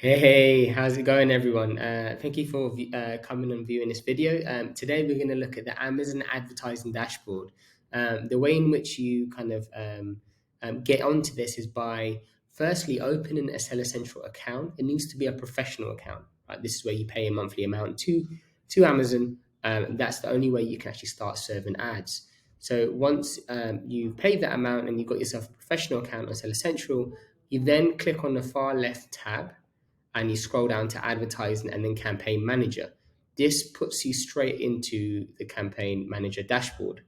Hey, how's it going, everyone? Thank you for coming and viewing this video. Today, we're going to look at the Amazon advertising dashboard. The way in which you get onto this is by firstly opening a Seller Central account. It needs to be a professional account. Right? This is where you pay a monthly amount to Amazon. That's the only way you can actually start serving ads. So once you've paid that amount and you've got yourself a professional account on Seller Central, you then click on the far left tab and you scroll down to advertising and then campaign manager. This puts you straight into the campaign manager dashboard.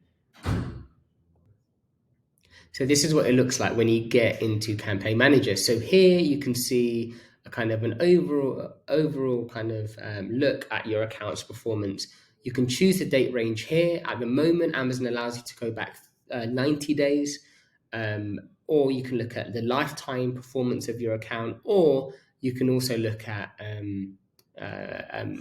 So this is what it looks like when you get into campaign manager. So here you can see a kind of an overall kind of look at your account's performance. You can choose the date range here. At the moment, Amazon allows you to go back 90 days, or you can look at the lifetime performance of your account, or you can also look at the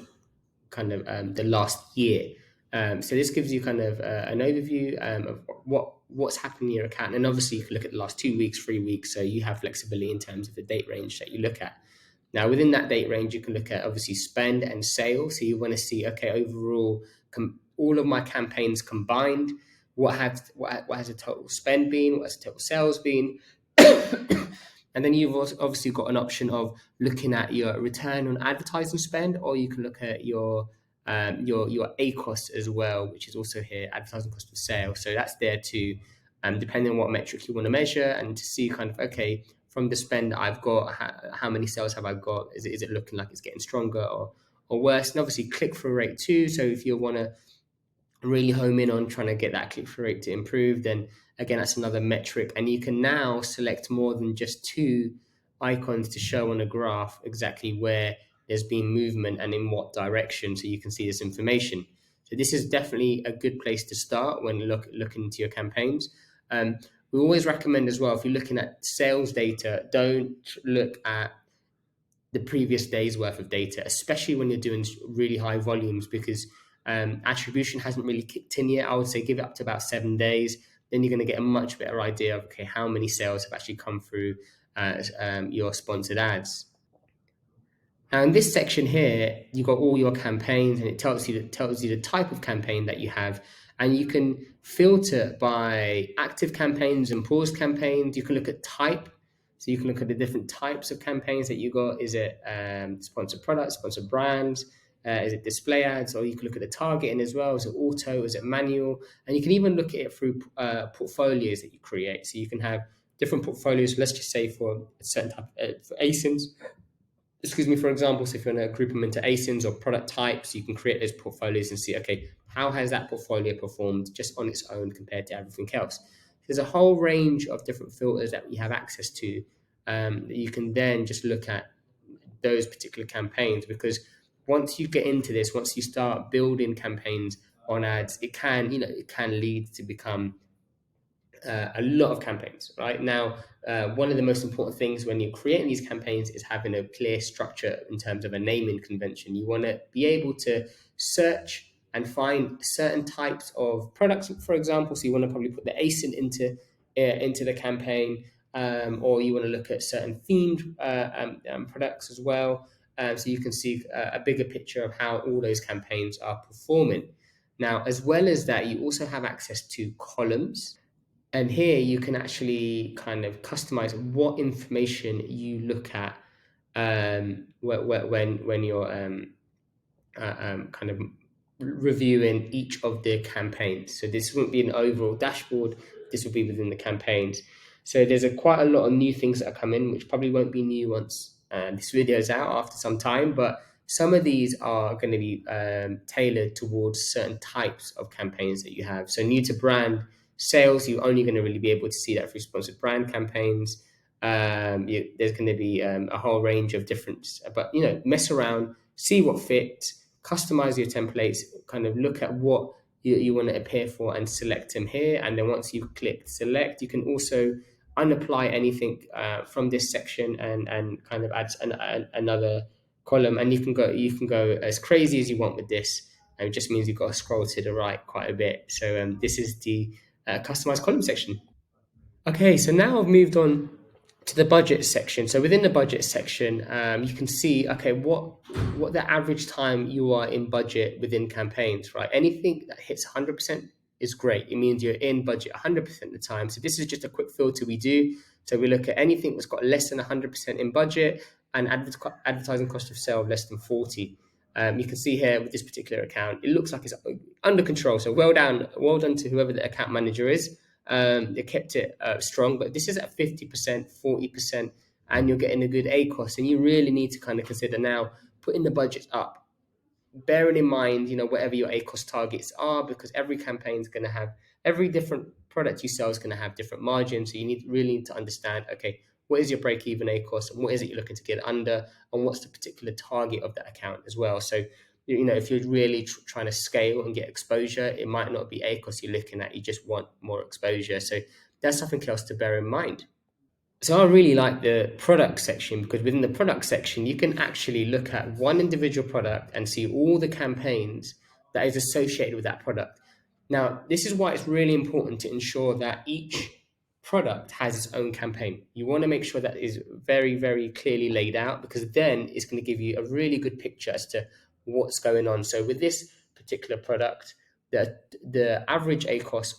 last year. So this gives you kind of an overview of what's happening in your account. And obviously you can look at the last 2 weeks, 3 weeks. So you have flexibility in terms of the date range that you look at. Now, within that date range, you can look at obviously spend and sales. So you want to see, okay, overall, all of my campaigns combined, what has the total spend been? What has the total sales been? And then you've also obviously got an option of looking at your return on advertising spend, or you can look at your ACOS as well, which is also here, advertising cost of sale. So that's there too, depending on what metric you want to measure, and to see kind of, okay, from the spend that I've got, how many sales have I got? Is it looking like it's getting stronger or worse? And obviously click-through rate too. So if you want to really home in on trying to get that click-through rate to improve, then again, that's another metric. And you can now select more than just two icons to show on a graph exactly where there's been movement and in what direction, so you can see this information. So this is definitely a good place to start when looking into your campaigns. We always recommend as well, if you're looking at sales data, don't look at the previous day's worth of data, especially when you're doing really high volumes, because attribution hasn't really kicked in yet. I would say give it up to about 7 days. Then you're going to get a much better idea of, okay, how many sales have actually come through your sponsored ads. Now in this section here, you've got all your campaigns, and it tells you the type of campaign that you have, and you can filter by active campaigns and paused campaigns. You can look at type, so you can look at the different types of campaigns that you got. Is it sponsored products, sponsored brands? Is it display ads? Or you can look at the targeting as well. Is it auto? Is it manual? And you can even look at it through portfolios that you create. So you can have different portfolios. Let's just say for a certain type, for ASINs, for example. So if you want to group them into ASINs or product types, you can create those portfolios and see, okay, how has that portfolio performed just on its own compared to everything else? There's a whole range of different filters that we have access to. You can then just look at those particular campaigns, because once you get into this, once you start building campaigns on ads, it can lead to become a lot of campaigns. Right now, one of the most important things when you're creating these campaigns is having a clear structure in terms of a naming convention. You want to be able to search and find certain types of products, for example. So you want to probably put the ASIN into the campaign, or you want to look at certain themed products as well. So you can see a bigger picture of how all those campaigns are performing. Now, as well as that, you also have access to columns. And here you can actually kind of customize what information you look at when you're kind of reviewing each of the campaigns. So this won't be an overall dashboard. This will be within the campaigns. So there's quite a lot of new things that are coming, which probably won't be new once this video is out after some time. But some of these are going to be tailored towards certain types of campaigns that you have. So new to brand sales, you're only going to really be able to see that through sponsored brand campaigns. There's going to be a whole range of different, but mess around, see what fits, customize your templates, kind of look at what you want to appear for and select them here. And then once you click select, you can also unapply anything from this section and kind of add another column, and you can go as crazy as you want with this. And it just means you've got to scroll to the right quite a bit. So this is the customized column section. Okay, so now I've moved on to the budget section. So within the budget section, you can see, okay, what the average time you are in budget within campaigns, right? Anything that hits 100% is great. It means you're in budget 100% of the time. So this is just a quick filter we do. So we look at anything that's got less than 100% in budget and advertising cost of sale of less than 40. You can see here with this particular account, it looks like it's under control. So well done to whoever the account manager is. They kept it strong, but this is at 50%, 40%, and you're getting a good ACOS. And you really need to kind of consider now putting the budget up, bearing in mind, whatever your ACOS targets are, because every campaign is going to have, every different product you sell is going to have different margins. So you really need to understand, okay, what is your break-even ACOS, and what is it you're looking to get under, and what's the particular target of that account as well. So if you're really trying to scale and get exposure, it might not be ACOS you're looking at. You just want more exposure. So that's something else to bear in mind. So I really like the product section, because within the product section, you can actually look at one individual product and see all the campaigns that is associated with that product. Now, this is why it's really important to ensure that each product has its own campaign. You want to make sure that is very, very clearly laid out, because then it's going to give you a really good picture as to what's going on. So with this particular product, the average ACOS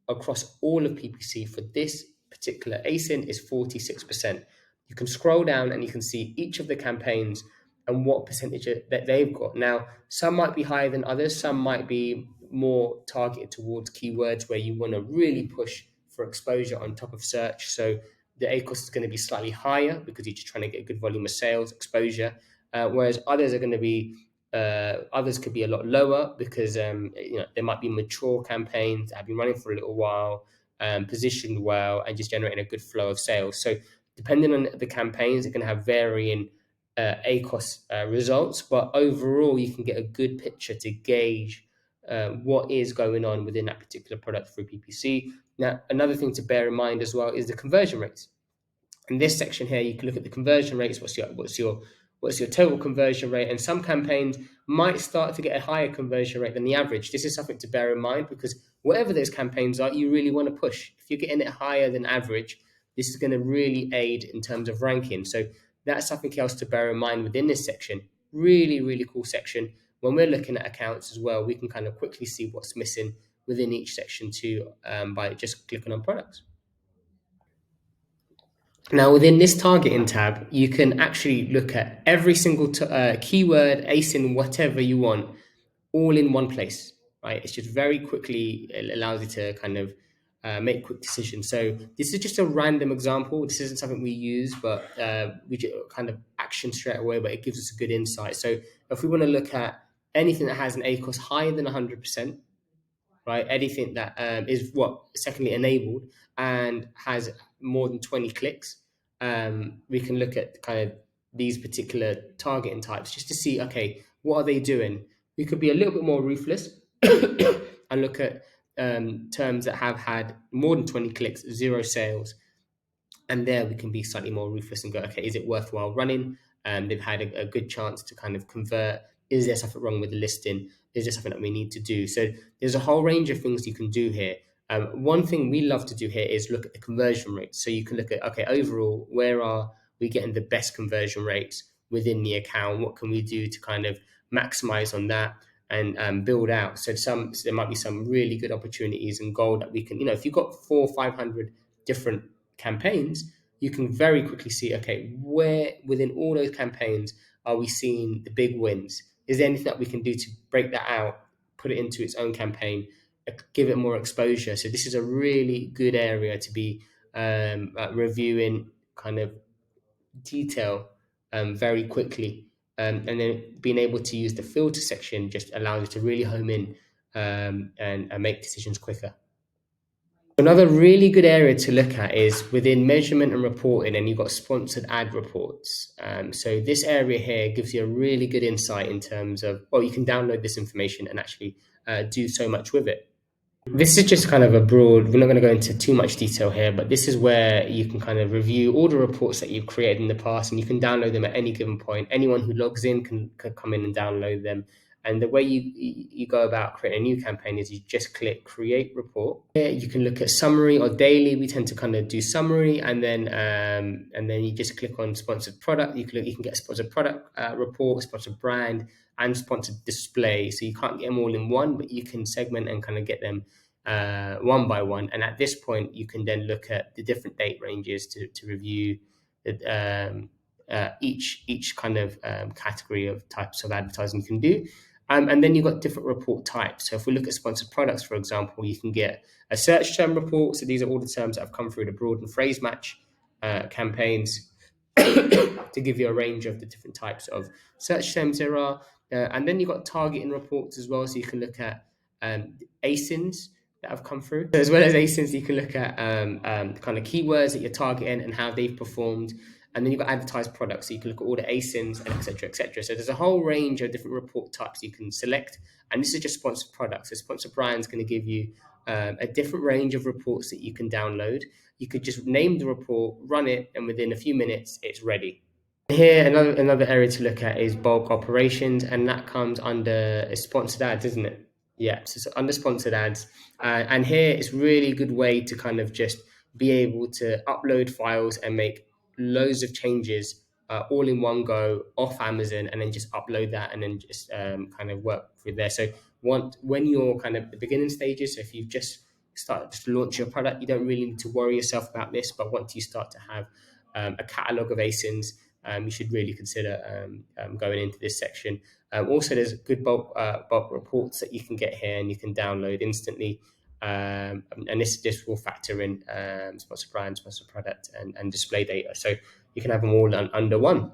across all of PPC for this particular ASIN is 46%. You can scroll down and you can see each of the campaigns and what percentage that they've got. Now, some might be higher than others. Some might be more targeted towards keywords where you want to really push for exposure on top of search. So the ACOS is going to be slightly higher because you're just trying to get a good volume of sales exposure. Whereas others are going to be others could be a lot lower because there might be mature campaigns that have been running for a little while, positioned well, and just generating a good flow of sales. So depending on the campaigns, they're going to have varying ACOS results, but overall you can get a good picture to gauge what is going on within that particular product through PPC. Now, another thing to bear in mind as well is the conversion rates. In this section here, you can look at the conversion rates. What's your total conversion rate? And some campaigns might start to get a higher conversion rate than the average. This is something to bear in mind, because whatever those campaigns are, you really want to push. If you're getting it higher than average, this is going to really aid in terms of ranking. So that's something else to bear in mind within this section. Really, really cool section. When we're looking at accounts as well, we can kind of quickly see what's missing within each section too, by just clicking on products. Now, within this targeting tab, you can actually look at every single keyword, ASIN, whatever you want, all in one place, right? It's just very quickly, it allows you to kind of make quick decisions. So this is just a random example. This isn't something we use, but we just kind of action straight away, but it gives us a good insight. So if we want to look at anything that has an ACOS higher than 100%, right? Anything that is secondly enabled and has more than 20 clicks, we can look at kind of these particular targeting types just to see, okay, what are they doing? We could be a little bit more ruthless and look at terms that have had more than 20 clicks, 0 sales. And there we can be slightly more ruthless and go, okay, is it worthwhile running? They've had a good chance to kind of convert. Is there something wrong with the listing? Is there something that we need to do? So there's a whole range of things you can do here. One thing we love to do here is look at the conversion rates. So you can look at, okay, overall, where are we getting the best conversion rates within the account? What can we do to kind of maximize on that and build out? So there might be some really good opportunities and gold that we can, if you've got 400 or 500 different campaigns, you can very quickly see, okay, where within all those campaigns are we seeing the big wins? Is there anything that we can do to break that out, put it into its own campaign, give it more exposure? So this is a really good area to be reviewing kind of detail very quickly. And then being able to use the filter section just allows you to really home in and make decisions quicker. Another really good area to look at is within measurement and reporting, and you've got sponsored ad reports. So this area here gives you a really good insight in terms of, you can download this information and actually do so much with it. This is just kind of a broad, we're not going to go into too much detail here, but this is where you can kind of review all the reports that you've created in the past, and you can download them at any given point. Anyone who logs in can come in and download them. And the way you go about creating a new campaign is you just click create report. Here you can look at summary or daily. We tend to kind of do summary, and then you just click on sponsored product. You can get a sponsored product report, sponsored brand, and sponsored display. So you can't get them all in one, but you can segment and kind of get them one by one. And at this point, you can then look at the different date ranges to review each kind of category of types of advertising you can do. And then you've got different report types. So if we look at sponsored products, for example, you can get a search term report. So these are all the terms that have come through the broad and phrase match campaigns to give you a range of the different types of search terms there are. And then you've got targeting reports as well. So you can look at ASINs that have come through. As well as ASINs, you can look at kind of keywords that you're targeting and how they've performed. And then you've got advertised products, so you can look at all the ASINs, and et cetera, et cetera. So there's a whole range of different report types you can select. And this is just sponsored products. So sponsored brands going to give you a different range of reports that you can download. You could just name the report, run it, and within a few minutes, it's ready. Here, another area to look at is bulk operations, and that comes under sponsored ads, isn't it? Yeah, so it's under sponsored ads. And here, it's really a good way to kind of just be able to upload files and make loads of changes all in one go off Amazon, and then just upload that and then just kind of work through there. So when you're kind of the beginning stages, so if you've just started to launch your product, you don't really need to worry yourself about this. But once you start to have a catalog of ASINs, you should really consider going into this section. Also, there's good bulk reports that you can get here and you can download instantly. And this will factor in sponsored brand, sponsored product, and display data. So you can have them all under one.